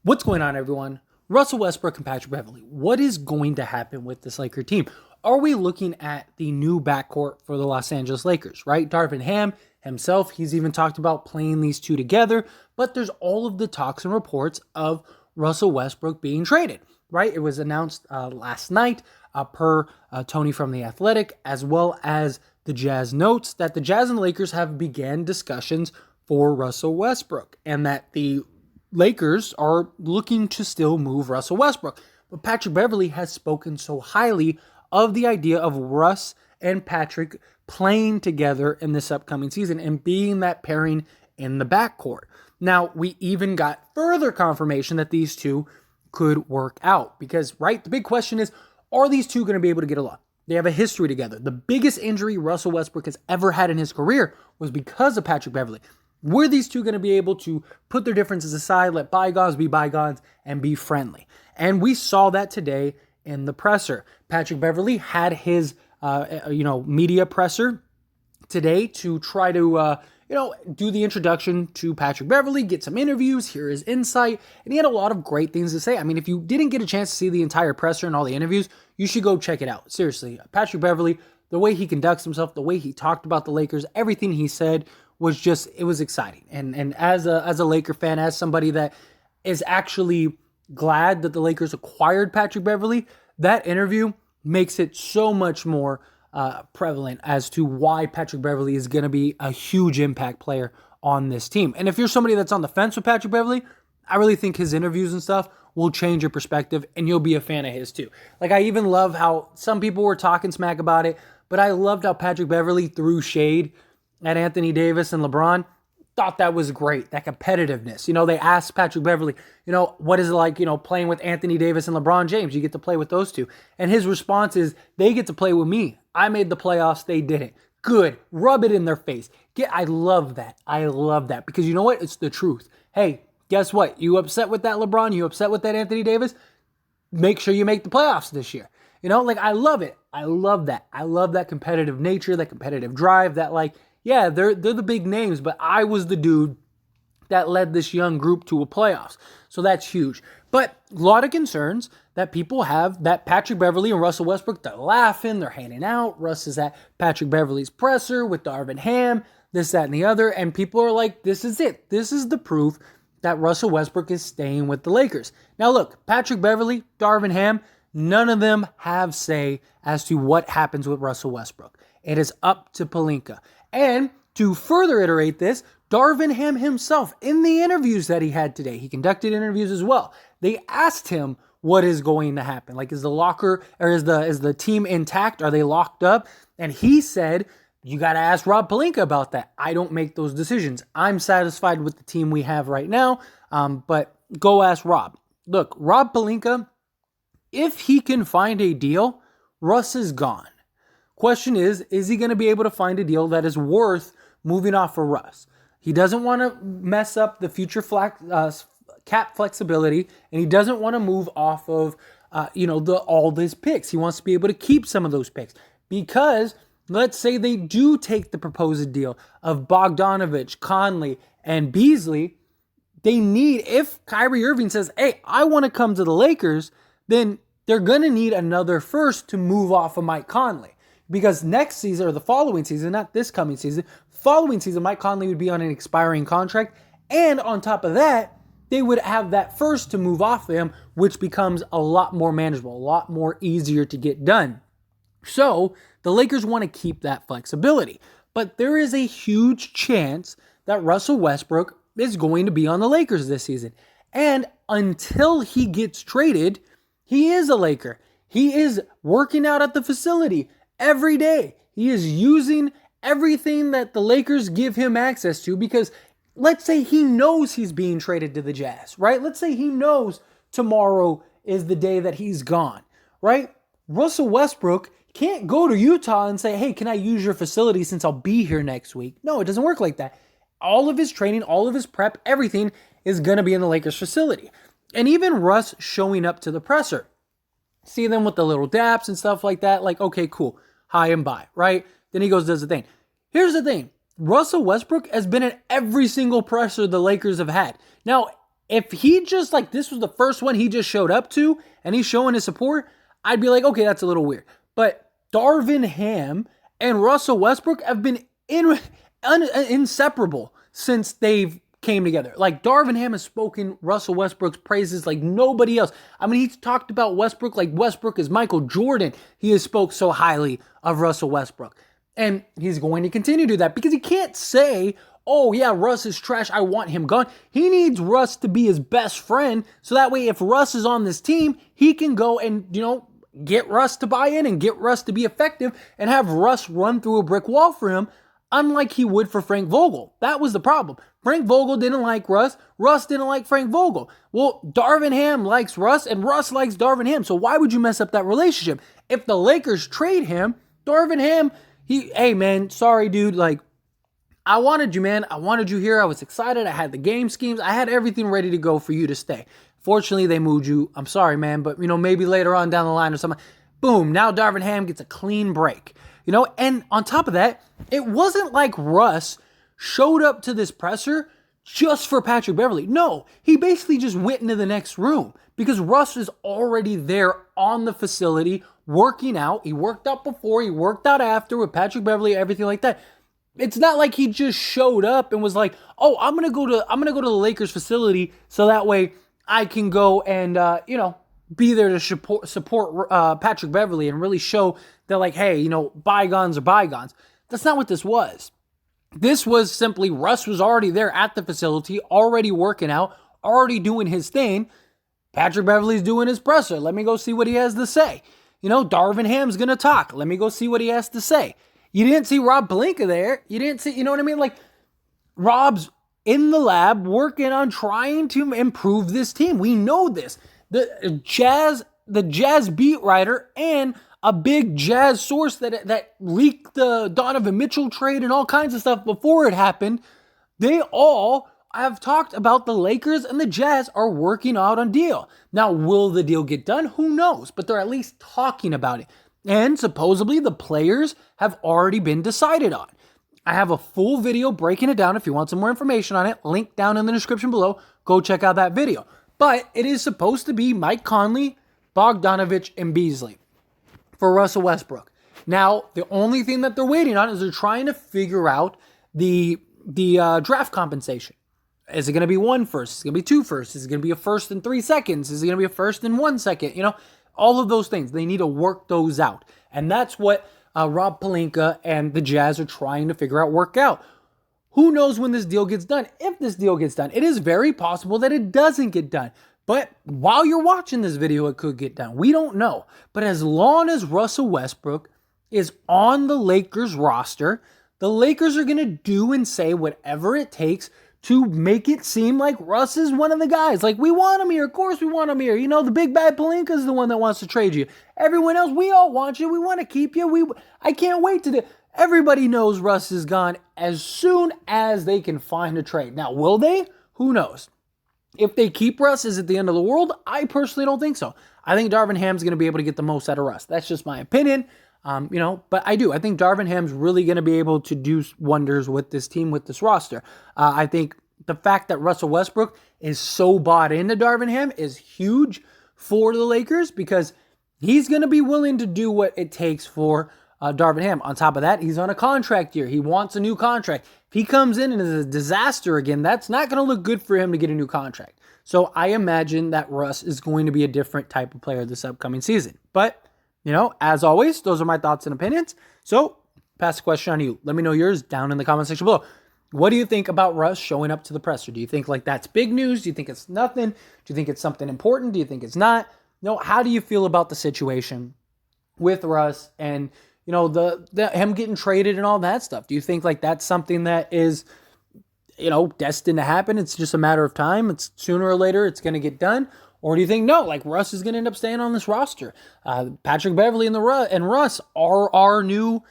What's going on, everyone? Russell Westbrook and Patrick Beverley. What is going to happen with this Laker team? Are we looking at the new backcourt for the Los Angeles Lakers, right? Darvin Ham himself, he's even talked about playing these two together, but there's all of the talks and reports of Russell Westbrook being traded, right? It was announced last night per Tony from The Athletic, as well as the Jazz notes that the Jazz and the Lakers have began discussions for Russell Westbrook and that the Lakers are looking to still move Russell Westbrook. But Patrick Beverley has spoken so highly of the idea of Russ and Patrick playing together in this upcoming season and being that pairing in the backcourt. Now, we even got further confirmation that these two could work out because, right, the big question is, are these two going to be able to get along? They have a history together. The biggest injury Russell Westbrook has ever had in his career was because of Patrick Beverley. Were these two going to be able to put their differences aside, let bygones be bygones, and be friendly? And we saw that today in the presser. Patrick Beverley had his, media presser today to try to, do the introduction to Patrick Beverley, get some interviews, hear his insight, and he had a lot of great things to say. I mean, if you didn't get a chance to see the entire presser and all the interviews, you should go check it out. Seriously, Patrick Beverley, the way he conducts himself, the way he talked about the Lakers, everything he said was just, it was exciting. And as a Laker fan, as somebody that is actually glad that the Lakers acquired Patrick Beverley, that interview makes it so much more prevalent as to why Patrick Beverley is going to be a huge impact player on this team. And if you're somebody that's on the fence with Patrick Beverley, I really think his interviews and stuff will change your perspective and you'll be a fan of his too. Like, I even love how some people were talking smack about it, but I loved how Patrick Beverley threw shade at Anthony Davis and LeBron. Thought that was great, that competitiveness. They asked Patrick Beverley, what is it like, playing with Anthony Davis and LeBron James? You get to play with those two. And his response is, they get to play with me. I made the playoffs, they didn't. Good. Rub it in their face. I love that. I love that because you know what? It's the truth. Hey, guess what? You upset with that LeBron? You upset with that Anthony Davis? Make sure you make the playoffs this year. I love it. I love that. I love that competitive nature, that competitive drive, that yeah, they're the big names, but I was the dude that led this young group to a playoffs. So that's huge. But a lot of concerns that people have that Patrick Beverley and Russell Westbrook, they're laughing, they're hanging out. Russ is at Patrick Beverley's presser with Darvin Ham, this, that, and the other. And people are like, this is it. This is the proof that Russell Westbrook is staying with the Lakers. Now look, Patrick Beverley, Darvin Ham, none of them have say as to what happens with Russell Westbrook. It is up to Pelinka. And to further iterate this, Darvin Ham himself, in the interviews that he had today, he conducted interviews as well. They asked him what is going to happen. Like, is the locker or is the team intact? Are they locked up? And he said, you got to ask Rob Pelinka about that. I don't make those decisions. I'm satisfied with the team we have right now, but go ask Rob. Look, Rob Pelinka, if he can find a deal, Russ is gone. Question is he going to be able to find a deal that is worth moving off for Russ? He doesn't want to mess up the future cap flexibility, and he doesn't want to move off of, all these picks. He wants to be able to keep some of those picks because let's say they do take the proposed deal of Bogdanovich, Conley, and Beasley. They need, if Kyrie Irving says, hey, I want to come to the Lakers, then they're going to need another first to move off of Mike Conley. Because next season, or the following season, not this coming season, following season, Mike Conley would be on an expiring contract. And on top of that, they would have that first to move off them, which becomes a lot more manageable, a lot more easier to get done. So the Lakers want to keep that flexibility. But there is a huge chance that Russell Westbrook is going to be on the Lakers this season. And until he gets traded, he is a Laker. He is working out at the facility every day. He is using everything that the Lakers give him access to because let's say he knows he's being traded to the Jazz, right? Let's say he knows tomorrow is the day that he's gone, right? Russell Westbrook can't go to Utah and say, hey, can I use your facility since I'll be here next week? No, it doesn't work like that. All of his training, all of his prep, everything is going to be in the Lakers facility. And even Russ showing up to the presser, see them with the little daps and stuff like that. Like, okay, cool. Hi and bye, right? Then he goes, does the thing. Here's the thing. Russell Westbrook has been in every single presser the Lakers have had. Now, If he just like this was the first one he just showed up to and he's showing his support, I'd be like, okay, that's a little weird. But Darvin Ham and Russell Westbrook have been inseparable since they've came together. Like Darvin Ham has spoken Russell Westbrook's praises like nobody else. I mean, he's talked about Westbrook like Westbrook is Michael Jordan. He has spoke so highly of Russell Westbrook. And he's going to continue to do that because he can't say, oh yeah, Russ is trash, I want him gone. He needs Russ to be his best friend so that way if Russ is on this team, he can go and, get Russ to buy in and get Russ to be effective and have Russ run through a brick wall for him, unlike he would for Frank Vogel. That was the problem. Frank Vogel didn't like Russ. Russ didn't like Frank Vogel. Well, Darvin Ham likes Russ and Russ likes Darvin Ham. So why would you mess up that relationship? If the Lakers trade him, Darvin Ham, hey man, sorry dude, like, I wanted you, man. I wanted you here. I was excited. I had the game schemes. I had everything ready to go for you to stay. Fortunately, they moved you. I'm sorry, man, but, maybe later on down the line or something. Boom, now Darvin Ham gets a clean break. And on top of that, it wasn't like Russ showed up to this presser just for Patrick Beverley. No, he basically just went into the next room because Russ is already there on the facility working out. He worked out before, he worked out after with Patrick Beverley, everything like that. It's not like he just showed up and was like, "Oh, I'm gonna go to the Lakers facility so that way I can go and be there to support Patrick Beverley and really show that like, hey, bygones are bygones." That's not what this was. This was simply Russ was already there at the facility, already working out, already doing his thing. Patrick Beverley's doing his presser. Let me go see what he has to say. Darvin Ham's gonna talk. Let me go see what he has to say. You didn't see Rob Pelinka there. You didn't see, you know what I mean? Like, Rob's in the lab working on trying to improve this team. We know this. The Jazz beat writer and a big Jazz source that leaked the Donovan Mitchell trade and all kinds of stuff before it happened, they all have talked about the Lakers and the Jazz are working out on deal. Now, will the deal get done? Who knows? But they're at least talking about it. And supposedly the players have already been decided on. I have a full video breaking it down if you want some more information on it. Link down in the description below. Go check out that video. But it is supposed to be Mike Conley, Bogdanovich, and Beasley for Russell Westbrook. Now, the only thing that they're waiting on is they're trying to figure out the draft compensation. Is it going to be 1 first? Is it going to be 2 first? Is it going to be a first and 3 seconds? Is it going to be a first and 1 second? All of those things. They need to work those out. And that's what Rob Pelinka and the Jazz are trying to work out. Who knows when this deal gets done? If this deal gets done, it is very possible that it doesn't get done. But while you're watching this video, it could get done. We don't know. But as long as Russell Westbrook is on the Lakers roster, the Lakers are going to do and say whatever it takes to make it seem like Russ is one of the guys. Like, we want him here. Of course we want him here. The big bad Pelinka is the one that wants to trade you. Everyone else, we all want you. We want to keep you. I can't wait to do. Everybody knows Russ is gone as soon as they can find a trade. Now, will they? Who knows? If they keep Russ, is it the end of the world? I personally don't think so. I think Darvin Ham's going to be able to get the most out of Russ. That's just my opinion. But I do. I think Darvin Ham's really going to be able to do wonders with this team, with this roster. I think the fact that Russell Westbrook is so bought into Darvin Ham is huge for the Lakers because he's going to be willing to do what it takes for Darvin Ham. On top of that, he's on a contract year. He wants a new contract. If he comes in and is a disaster again, that's not going to look good for him to get a new contract. So I imagine that Russ is going to be a different type of player this upcoming season. But as always, those are my thoughts and opinions. So, pass the question on to you. Let me know yours down in the comment section below. What do you think about Russ showing up to the presser? Do you think like that's big news? Do you think it's nothing? Do you think it's something important? Do you think it's not? How do you feel about the situation with Russ and the him getting traded and all that stuff? Do you think like that's something that is destined to happen? It's just a matter of time. It's sooner or later it's going to get done. Or do you think, no, like Russ is going to end up staying on this roster? Patrick Beverley and Russ are our new,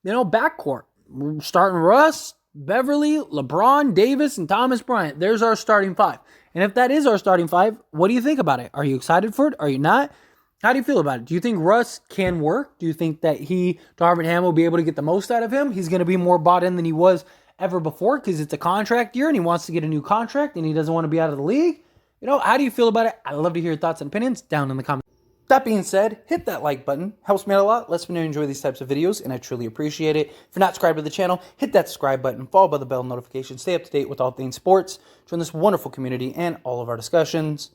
backcourt. We're starting Russ, Beverley, LeBron, Davis, and Thomas Bryant. There's our starting 5. And if that is our starting 5, what do you think about it? Are you excited for it? Are you not? How do you feel about it? Do you think Russ can work? Do you think that Darvin Ham will be able to get the most out of him? He's going to be more bought in than he was ever before because it's a contract year and he wants to get a new contract and he doesn't want to be out of the league. How do you feel about it? I'd love to hear your thoughts and opinions down in the comments. That being said, hit that like button. Helps me out a lot. Lets me know you enjoy these types of videos, and I truly appreciate it. If you're not subscribed to the channel, hit that subscribe button, followed by the bell notification. Stay up to date with all things sports. Join this wonderful community and all of our discussions.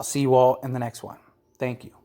I'll see you all in the next one. Thank you.